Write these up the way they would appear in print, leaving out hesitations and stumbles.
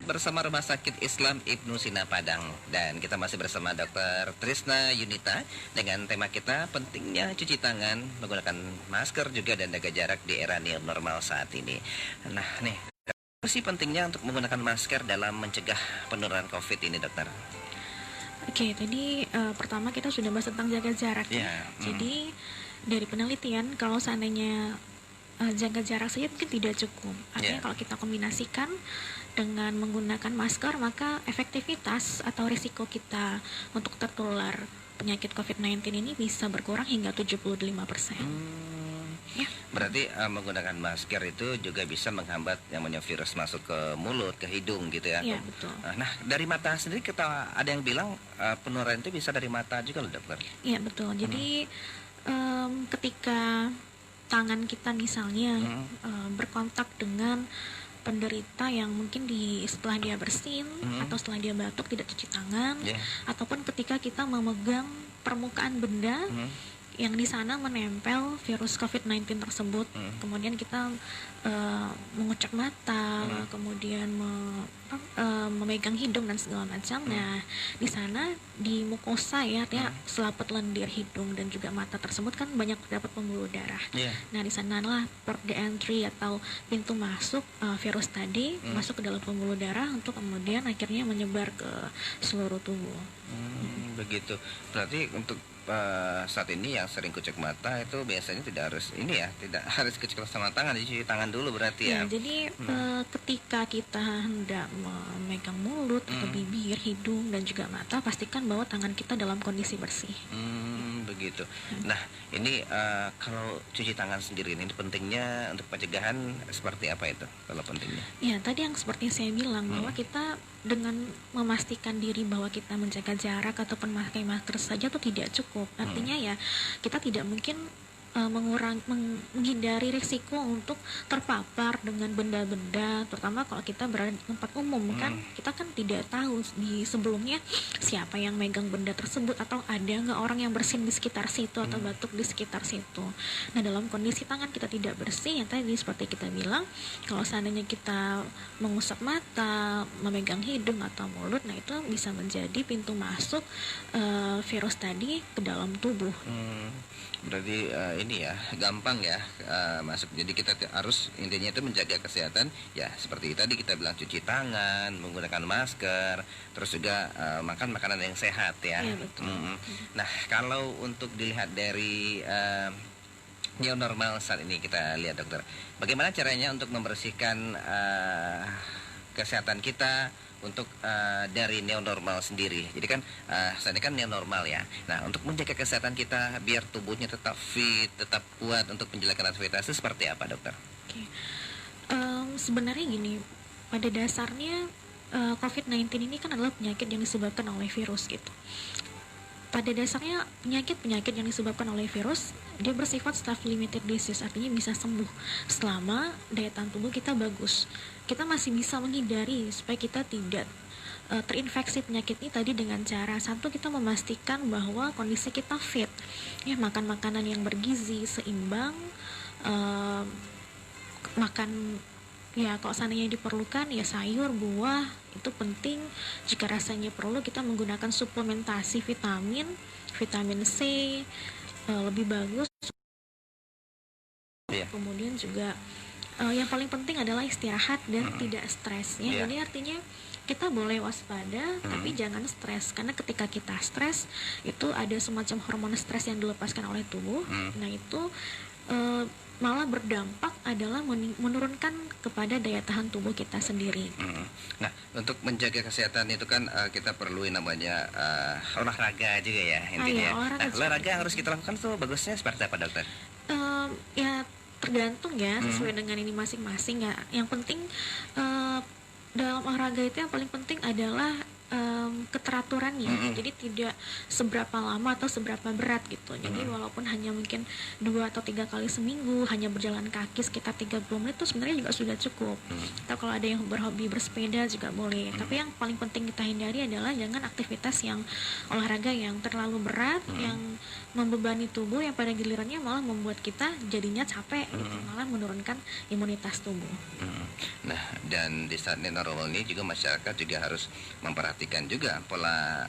bersama Rumah Sakit Islam Ibnu Sina Padang, dan kita masih bersama Dr. Trisna Yunita dengan tema kita pentingnya cuci tangan, menggunakan masker juga dan jaga jarak di era new normal saat ini. Nah nih, apa sih pentingnya untuk menggunakan masker dalam mencegah penurunan COVID ini, dokter? Oke, tadi pertama kita sudah bahas tentang jaga jarak ya. Jadi dari penelitian kalau seandainya jaga jarak saja mungkin tidak cukup. Artinya kalau kita kombinasikan dengan menggunakan masker, maka efektivitas atau risiko kita untuk tertular penyakit COVID-19 ini bisa berkurang hingga 75%. Ya. Berarti menggunakan masker itu juga bisa menghambat yang namanya virus masuk ke mulut, ke hidung gitu ya? Iya, betul. Nah, dari mata sendiri kita ada yang bilang penularan itu bisa dari mata juga loh, dokter? Iya, betul. Jadi ketika tangan kita misalnya berkontak dengan penderita yang mungkin setelah dia bersin atau setelah dia batuk tidak cuci tangan, ataupun ketika kita memegang permukaan benda yang di sana menempel virus COVID-19 tersebut, kemudian kita mengucap mata, kemudian memegang hidung dan segala macam. Nah, di sana di mukosa ya, artinya selaput lendir hidung dan juga mata tersebut kan banyak terdapat pembuluh darah. Nah, di sanalah port the entry atau pintu masuk virus tadi masuk ke dalam pembuluh darah untuk kemudian akhirnya menyebar ke seluruh tubuh. Begitu. Berarti untuk saat ini yang sering kucek mata itu biasanya tidak harus tidak harus kucek sama tangan, dicuci tangan dulu berarti ya. Jadi ketika kita hendak memegang mulut atau bibir, hidung dan juga mata, pastikan bahwa tangan kita dalam kondisi bersih. Begitu. Nah, ini kalau cuci tangan sendiri ini pentingnya untuk pencegahan seperti apa itu kalau pentingnya? Ya, tadi yang seperti saya bilang bahwa kita dengan memastikan diri bahwa kita menjaga jarak ataupun memakai masker saja itu tidak cukup. Artinya ya kita tidak mungkin menghindari risiko untuk terpapar dengan benda-benda, terutama kalau kita berada di tempat umum kan kita kan tidak tahu di sebelumnya siapa yang megang benda tersebut atau ada nggak orang yang bersin di sekitar situ atau batuk di sekitar situ. Nah, dalam kondisi tangan kita tidak bersih, yang tadi seperti kita bilang, kalau seandainya kita mengusap mata, memegang hidung atau mulut, nah itu bisa menjadi pintu masuk virus tadi ke dalam tubuh. Berarti ini ya gampang ya masuk. Jadi kita harus intinya itu menjaga kesehatan ya, seperti tadi kita bilang cuci tangan, menggunakan masker, terus juga makan makanan yang sehat ya. Iya, betul. Nah, kalau untuk dilihat dari new normal saat ini, kita lihat dokter, bagaimana caranya untuk membersihkan kesehatan kita untuk dari new normal sendiri. Jadi kan saat ini kan new normal ya. Nah, untuk menjaga kesehatan kita biar tubuhnya tetap fit, tetap kuat untuk menjalankan aktivitas itu seperti apa, dokter? Sebenarnya gini, pada dasarnya COVID-19 ini kan adalah penyakit yang disebabkan oleh virus gitu. Pada dasarnya penyakit yang disebabkan oleh virus dia bersifat self-limited disease, artinya bisa sembuh selama daya tahan tubuh kita bagus. Kita masih bisa menghindari supaya kita tidak terinfeksi penyakit ini tadi dengan cara satu, kita memastikan bahwa kondisi kita fit ya, makan makanan yang bergizi seimbang, makan ya kalau seandainya diperlukan ya sayur, buah itu penting. Jika rasanya perlu kita menggunakan suplementasi vitamin C lebih bagus. Kemudian juga yang paling penting adalah istirahat dan tidak stres ya. Jadi artinya kita boleh waspada tapi jangan stres, karena ketika kita stres itu ada semacam hormon stres yang dilepaskan oleh tubuh. Nah itu malah berdampak adalah menurunkan kepada daya tahan tubuh kita sendiri. Nah, untuk menjaga kesehatan itu kan kita perlu namanya olahraga juga ya intinya. Olahraga yang harus kita lakukan tuh bagusnya seperti apa, dokter? Ya tergantung ya, sesuai dengan ini masing-masing ya. Yang penting dalam olahraga itu yang paling penting adalah keteraturannya. Jadi tidak seberapa lama atau seberapa berat gitu. Jadi walaupun hanya mungkin 2 atau 3 kali seminggu, hanya berjalan kaki sekitar 30 menit itu sebenarnya juga sudah cukup. Atau kalau ada yang berhobi bersepeda juga boleh. Tapi yang paling penting kita hindari adalah jangan aktivitas yang olahraga yang terlalu berat, yang membebani tubuh, yang pada gilirannya malah membuat kita jadinya capek gitu, malah menurunkan imunitas tubuh. Nah, dan di saat new normal ini juga masyarakat juga harus memperhatikan juga pola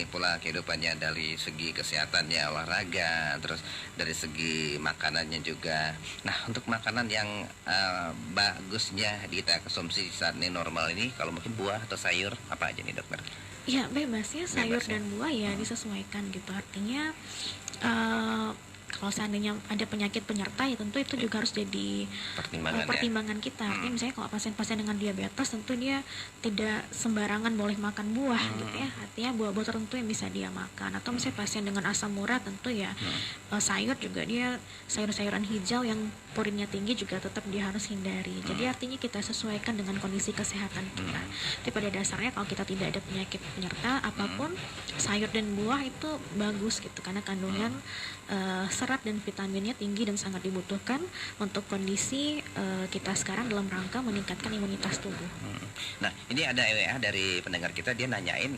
pola kehidupannya dari segi kesehatannya, olahraga, terus dari segi makanannya juga. Nah, untuk makanan yang bagusnya kita konsumsi saat new normal ini, kalau mungkin buah atau sayur apa aja nih dokter? Ya bebas ya, sayur Bebas ya. dan buah ya disesuaikan gitu. Artinya kalau seandainya ada penyakit penyerta ya tentu itu juga harus jadi Pertimbangan ya. pertimbangan kita. Artinya misalnya kalau pasien-pasien dengan diabetes tentu dia tidak sembarangan boleh makan buah gitu ya. Artinya buah-buah tertentu yang bisa dia makan. Atau misalnya pasien dengan asam urat tentu ya sayur juga dia sayur-sayuran hijau yang purinnya tinggi juga tetap dia harus hindari. Jadi artinya kita sesuaikan dengan kondisi kesehatan kita. Tapi pada dasarnya kalau kita tidak ada penyakit penyerta apapun, sayur dan buah itu bagus gitu karena kandungan serat dan vitaminnya tinggi dan sangat dibutuhkan untuk kondisi kita sekarang dalam rangka meningkatkan imunitas tubuh. Nah, ini ada EWA dari pendengar kita, dia nanyain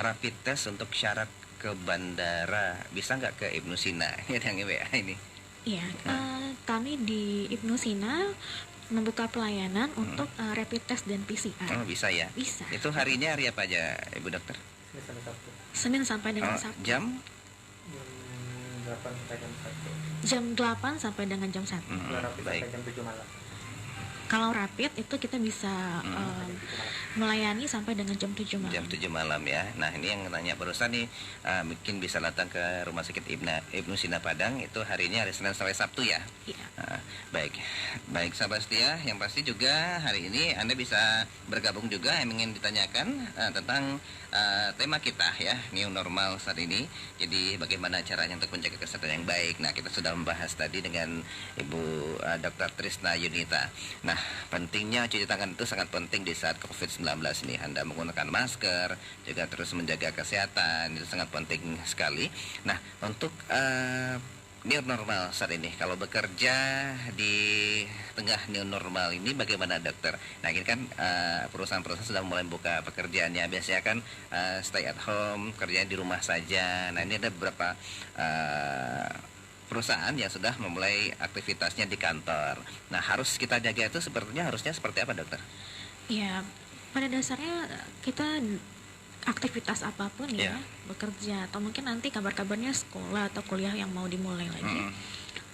rapid test untuk syarat ke bandara bisa nggak ke Ibnu Sina? Ini yang EWA ini. Iya, kami di Ibnu Sina membuka pelayanan untuk rapid test dan PCR. Oh, bisa ya? Bisa. Itu harinya hari apa aja, Ibu Dokter? Senin sampai dengan Oh, Sabtu. jam? Jam 8 sampai dengan jam 1. Baik. Jam 7 malam. Kalau rapid itu kita bisa melayani sampai dengan jam 7 malam. Jam 7 malam ya. Nah, ini yang nanya barusan nih, mungkin bisa datang ke Rumah Sakit Ibnu Sina Padang, itu harinya hari Senin sampai Sabtu ya. Iya. Baik, baik sahabat setia, yang pasti juga hari ini Anda bisa bergabung juga yang ingin ditanyakan tentang tema kita ya, new normal saat ini. Jadi bagaimana caranya untuk menjaga kesehatan yang baik. Nah, kita sudah membahas tadi dengan Ibu Dr. Trisna Yunita. Nah, pentingnya cuci tangan itu sangat penting di saat COVID-19 ini. Anda menggunakan masker, juga terus menjaga kesehatan, itu sangat penting sekali. Nah, untuk new normal saat ini, kalau bekerja di tengah new normal ini bagaimana dokter? Nah, ini kan perusahaan-perusahaan sudah mulai buka pekerjaannya. Biasanya kan stay at home, kerjanya di rumah saja. Nah, ini ada beberapa perusahaan yang sudah memulai aktivitasnya di kantor. Nah, harus kita jaga itu harusnya seperti apa dokter? Ya, pada dasarnya kita aktivitas apapun ya, bekerja atau mungkin nanti kabar-kabarnya sekolah atau kuliah yang mau dimulai lagi.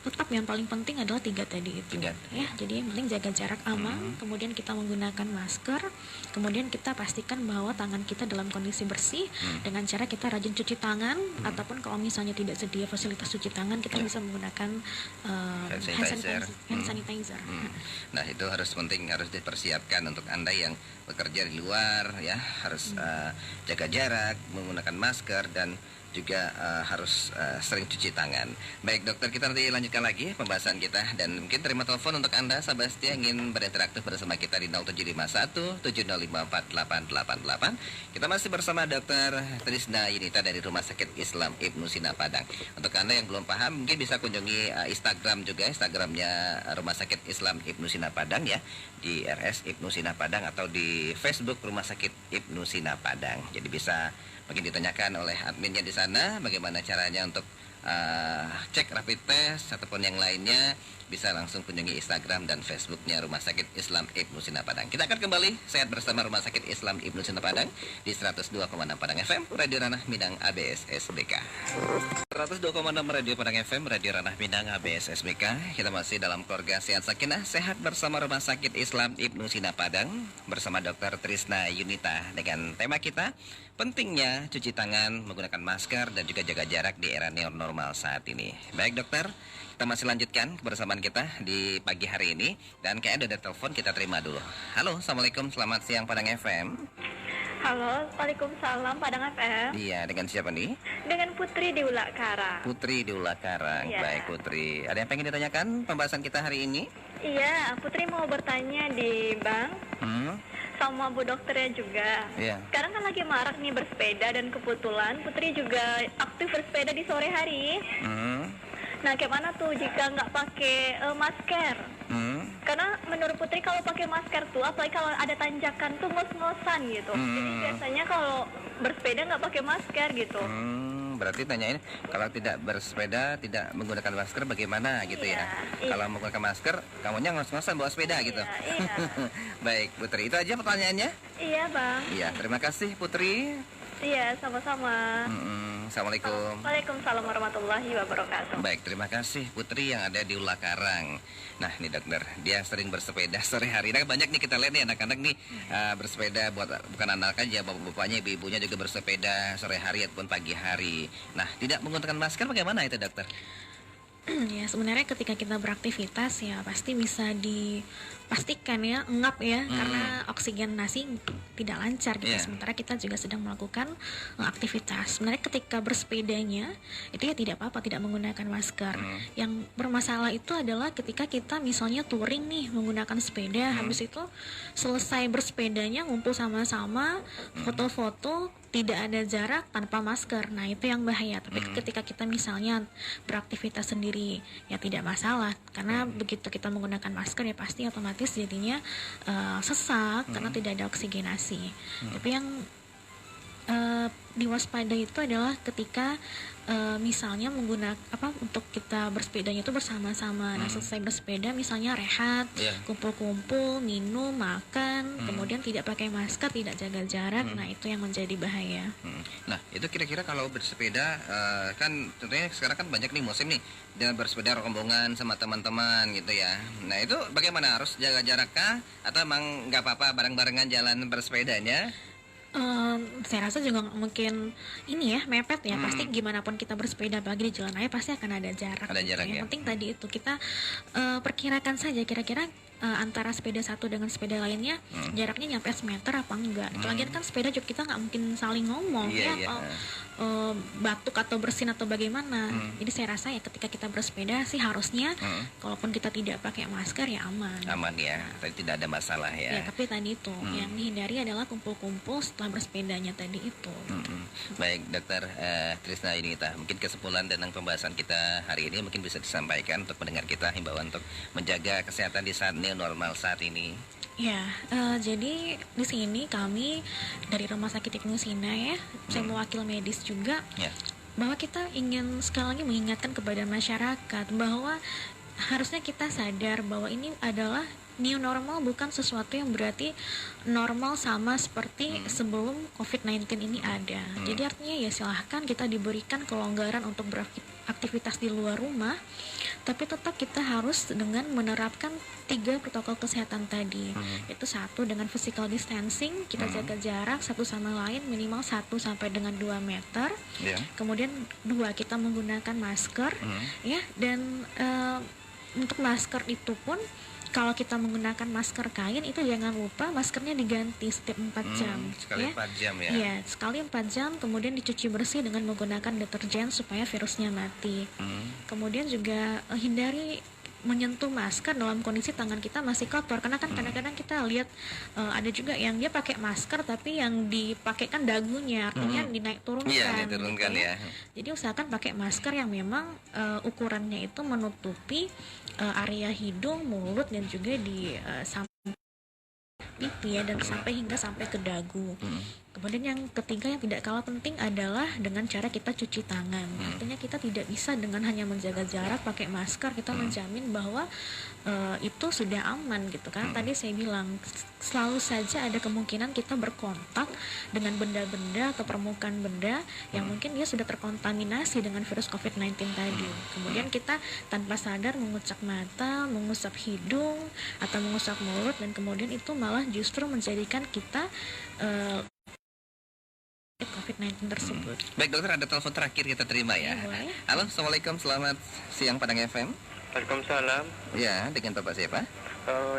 Tetap yang paling penting adalah 3 tadi itu. Ya, jadi yang penting jaga jarak aman, kemudian kita menggunakan masker, kemudian kita pastikan bahwa tangan kita dalam kondisi bersih dengan cara kita rajin cuci tangan, ataupun kalau misalnya tidak sedia fasilitas cuci tangan, kita bisa menggunakan hand sanitizer. Nah, itu harus penting, harus dipersiapkan untuk Anda yang bekerja di luar ya, harus jaga jarak, menggunakan masker, dan juga harus sering cuci tangan. Baik dokter, kita nanti lanjutkan lagi pembahasan kita, dan mungkin terima telepon untuk Anda sahabat setia yang ingin berinteraktif bersama kita di 0751 7054 888. Kita masih bersama Dr. Trisna Yunita dari Rumah Sakit Islam Ibnu Sina Padang. Untuk Anda yang belum paham, mungkin bisa kunjungi Instagram juga, Instagramnya Rumah Sakit Islam Ibnu Sina Padang ya, di RS Ibnu Sina Padang, atau di Facebook Rumah Sakit Ibnu Sina Padang. Jadi bisa mungkin ditanyakan oleh adminnya di sana bagaimana caranya untuk cek rapid test ataupun yang lainnya, bisa langsung kunjungi Instagram dan Facebooknya Rumah Sakit Islam Ibnu Sina Padang. Kita akan kembali sehat bersama Rumah Sakit Islam Ibnu Sina Padang di 102,6 Padang FM, Radio Ranah Minang ABS SBK. 102,6 Radio Padang FM, Radio Ranah Minang ABS SBK. Kita masih dalam keluarga sehat sakinah, sehat bersama Rumah Sakit Islam Ibnu Sina Padang bersama Dr. Trisna Yunita dengan tema kita, pentingnya cuci tangan, menggunakan masker, dan juga jaga jarak di era new normal saat ini. Baik dokter, kita masih lanjutkan kebersamaan kita di pagi hari ini, dan kayaknya ada telepon, kita terima dulu. Halo, Assalamualaikum, selamat siang Padang FM. Halo, Waalaikumsalam Padang FM. Iya, dengan siapa nih? Dengan Putri di Ulak Karang. Putri di Ulakarang. Iya. Baik, Putri. Ada yang pengen ditanyakan pembahasan kita hari ini? Iya, Putri mau bertanya di Bang Hmm, sama Bu Dokternya juga. iya. Sekarang kan lagi marak nih bersepeda dan kebetulan Putri juga aktif bersepeda di sore hari. Hmm, Nah, gimana tuh jika nggak pakai masker? hmm, Karena menurut Putri kalau pakai masker tuh, apalagi kalau ada tanjakan tuh ngos-ngosan gitu. Jadi biasanya kalau bersepeda nggak pakai masker gitu. berarti tanyain kalau tidak bersepeda, tidak menggunakan masker bagaimana gitu ya? Iya. Kalau menggunakan masker, kamunya ngos-ngosan bawa sepeda gitu. Iya. Baik, Putri. Itu aja pertanyaannya? Iya, Bang. Iya, terima kasih Putri. Iya, sama-sama. Assalamualaikum. Waalaikumsalam warahmatullahi wabarakatuh. Baik, terima kasih Putri yang ada di Ulakarang. Nah, ini dokter, dia sering bersepeda sore hari. Nah, banyak nih kita lihat nih anak-anak nih bersepeda bukan anak aja, bapak-bapaknya, ibu-ibunya juga bersepeda sore hari ataupun pagi hari. Nah, tidak menggunakan masker bagaimana itu dokter? Ya, sebenarnya ketika kita beraktivitas ya pasti bisa dipastikan ya engap ya, karena oksigenasi tidak lancar gitu. Iya. Sementara kita juga sedang melakukan aktivitas. Sebenarnya ketika bersepedanya itu ya tidak apa-apa tidak menggunakan masker. Yang bermasalah itu adalah ketika kita misalnya touring nih menggunakan sepeda, habis itu selesai bersepedanya ngumpul sama-sama, foto-foto, tidak ada jarak tanpa masker. Nah, itu yang bahaya. Tapi ketika kita misalnya beraktivitas sendiri ya tidak masalah, karena begitu kita menggunakan masker ya pasti otomatis jadinya sesak karena tidak ada oksigenasi. Tapi yang diwaspadai itu adalah ketika misalnya menggunakan untuk kita bersepedanya itu bersama-sama. Nah, selesai bersepeda misalnya rehat, kumpul-kumpul, minum, makan, kemudian tidak pakai masker, tidak jaga jarak. Nah, itu yang menjadi bahaya. Nah, itu kira-kira kalau bersepeda kan tentunya sekarang kan banyak nih musim nih dan bersepeda rombongan sama teman-teman gitu ya. Nah, itu bagaimana, harus jaga jarak kah atau emang nggak apa-apa bareng-barengan jalan bersepedanya? Saya rasa juga nggak mungkin ini ya mepet ya, pasti gimana pun kita bersepeda pagi di jalan raya pasti akan ada jarak. Ada gitu jarak, ya. ya. Yang penting tadi itu kita perkirakan saja kira-kira antara sepeda satu dengan sepeda lainnya jaraknya nyampe semeter apa enggak. Lagian kan sepeda juga kita nggak mungkin saling ngomong Iya, ya, iya. batuk atau bersin atau bagaimana. Jadi saya rasa ya ketika kita bersepeda sih harusnya kalaupun kita tidak pakai masker ya aman. Aman ya, tadi tidak ada masalah Ya, ya. tapi tadi itu yang dihindari adalah kumpul-kumpul setelah bersepedanya tadi itu. Baik, Dokter Trisna Yunita, mungkin kesimpulan tentang pembahasan kita hari ini mungkin bisa disampaikan untuk pendengar kita, himbauan untuk menjaga kesehatan di saat new normal saat ini. Ya, jadi di sini kami dari Rumah Sakit Ibnu Sina ya, saya mewakil medis juga, Ya. bahwa kita ingin sekali lagi mengingatkan kepada masyarakat bahwa harusnya kita sadar bahwa ini adalah new normal, bukan sesuatu yang berarti normal sama seperti sebelum COVID-19 ini ada. Jadi artinya ya silahkan kita diberikan kelonggaran untuk beraktivitas di luar rumah, tapi tetap kita harus dengan menerapkan 3 protokol kesehatan tadi. Itu 1 dengan physical distancing, kita jaga jarak satu sama lain minimal 1 sampai dengan 2 meter. Ya. Kemudian 2 kita menggunakan masker ya, dan untuk masker itu pun kalau kita menggunakan masker kain itu jangan lupa maskernya diganti setiap 4 jam. Sekali ya. 4 jam ya. Iya, sekali 4 jam, kemudian dicuci bersih dengan menggunakan deterjen supaya virusnya mati. Kemudian juga hindari menyentuh masker dalam kondisi tangan kita masih kotor, karena kan kadang-kadang kita lihat ada juga yang dia pakai masker tapi yang dipakai kan dagunya, artinya dinaik turunkan. Iya, diturunkan gitu ya. Jadi usahakan pakai masker yang memang ukurannya itu menutupi area hidung, mulut, dan juga di samping pipi ya, dan sampai ke dagu. Kemudian yang ketiga yang tidak kalah penting adalah dengan cara kita cuci tangan. Artinya kita tidak bisa dengan hanya menjaga jarak pakai masker kita menjamin bahwa itu sudah aman gitu kan. Tadi saya bilang selalu saja ada kemungkinan kita berkontak dengan benda-benda atau permukaan benda yang mungkin dia sudah terkontaminasi dengan virus COVID-19 tadi. Kemudian kita tanpa sadar mengucap mata, mengusap hidung atau mengusap mulut, dan kemudian itu malah justru menjadikan kita COVID-19 tersebut. Baik dokter, ada telepon terakhir kita terima ya. Boleh. Halo, Assalamualaikum, selamat siang Padang FM. Waalaikumsalam. Ya, dengan Bapak siapa?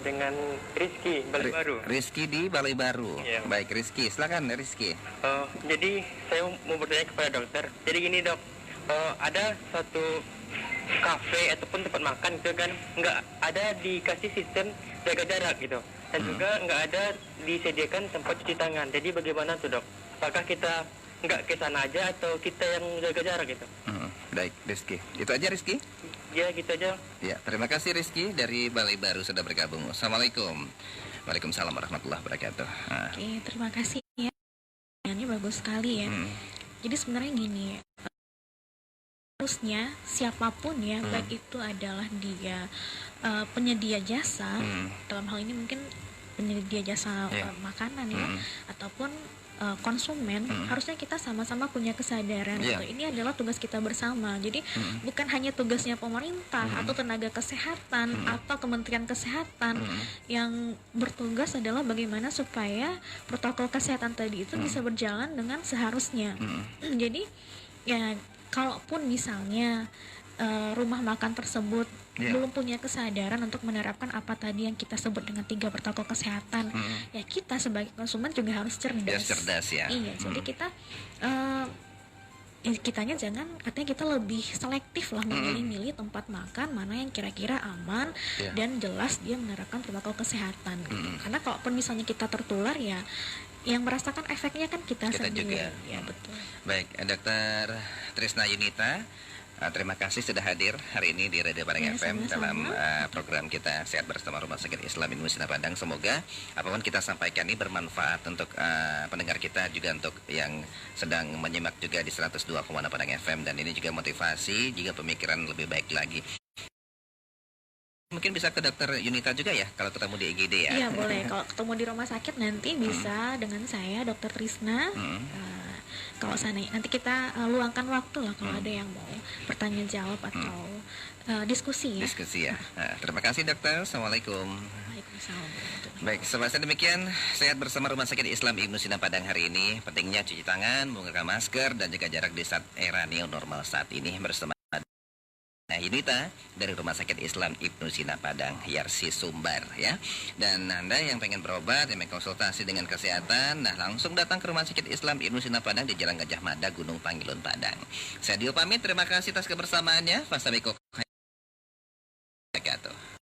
Dengan Rizky, Balai Baru. Rizky di Balai Baru. Iya. Baik, Rizky. Silakan, Rizky. Jadi saya mau bertanya kepada dokter. Jadi gini dok, ada satu kafe ataupun tempat makan gitu kan, nggak ada dikasih sistem jaga jarak gitu, dan juga nggak ada disediakan tempat cuci tangan. Jadi bagaimana tuh dok? Apakah kita nggak ke sana aja atau kita yang jaga jarak gitu? Baik, Rizky. Itu aja, Rizky. Ya gitu aja. Ya, terima kasih Rizky dari Balai Baru sudah bergabung. Assalamualaikum. Waalaikumsalam warahmatullahi wabarakatuh. Oke, terima kasih ya. Ini bagus sekali ya. Jadi sebenarnya gini, harusnya siapapun ya, baik itu adalah dia penyedia jasa, dalam hal ini mungkin penyedia jasa makanan ya, ataupun konsumen, harusnya kita sama-sama punya kesadaran gitu. Ini adalah tugas kita bersama. Jadi bukan hanya tugasnya pemerintah atau tenaga kesehatan atau Kementerian Kesehatan, yang bertugas adalah bagaimana supaya protokol kesehatan tadi itu bisa berjalan dengan seharusnya. Jadi ya, kalaupun misalnya rumah makan tersebut belum punya kesadaran untuk menerapkan apa tadi yang kita sebut dengan 3 protokol kesehatan, ya kita sebagai konsumen juga harus cerdas. Cerdas ya. Iya, jadi kita kitanya jangan, artinya kita lebih selektif lah memilih-milih tempat makan mana yang kira-kira aman dan jelas dia menerapkan protokol kesehatan gitu. Karena kalaupun misalnya kita tertular, ya yang merasakan efeknya kan kita sendiri juga. Ya betul. Baik, Dokter Trisna Yunita, terima kasih sudah hadir hari ini di Radio Padang FM dalam program kita Sehat Bersama Rumah Sakit Islam Ibnu Sina Padang. Semoga apapun kita sampaikan ini bermanfaat untuk pendengar kita, juga untuk yang sedang menyimak juga di 102,6 Padang FM, dan ini juga motivasi juga pemikiran lebih baik lagi. Mungkin bisa ke Dokter Yunita juga ya kalau ketemu di IGD ya. Iya boleh, kalau ketemu di rumah sakit nanti bisa dengan saya Dokter Trisna. Kalau sana nanti kita luangkan waktu lah kalau ada yang mau bertanya jawab atau diskusi ya. Diskusi ya. Terima kasih dokter. Assalamualaikum. Waalaikumsalam. Baik, sebagai demikian Sehat Bersama Rumah Sakit Islam Ibnu Sina Padang hari ini. Pentingnya cuci tangan, menggunakan masker, dan jaga jarak di saat era new normal saat ini bersama Yunita dari Rumah Sakit Islam Ibnu Sina Padang, Yarsi Sumbar ya. Dan Anda yang pengen berobat, yang konsultasi dengan kesehatan, nah langsung datang ke Rumah Sakit Islam Ibnu Sina Padang di Jalan Gajah Mada, Gunung Pangilun Padang. Saya Dio pamit, terima kasih atas kebersamaannya. Fasabiko.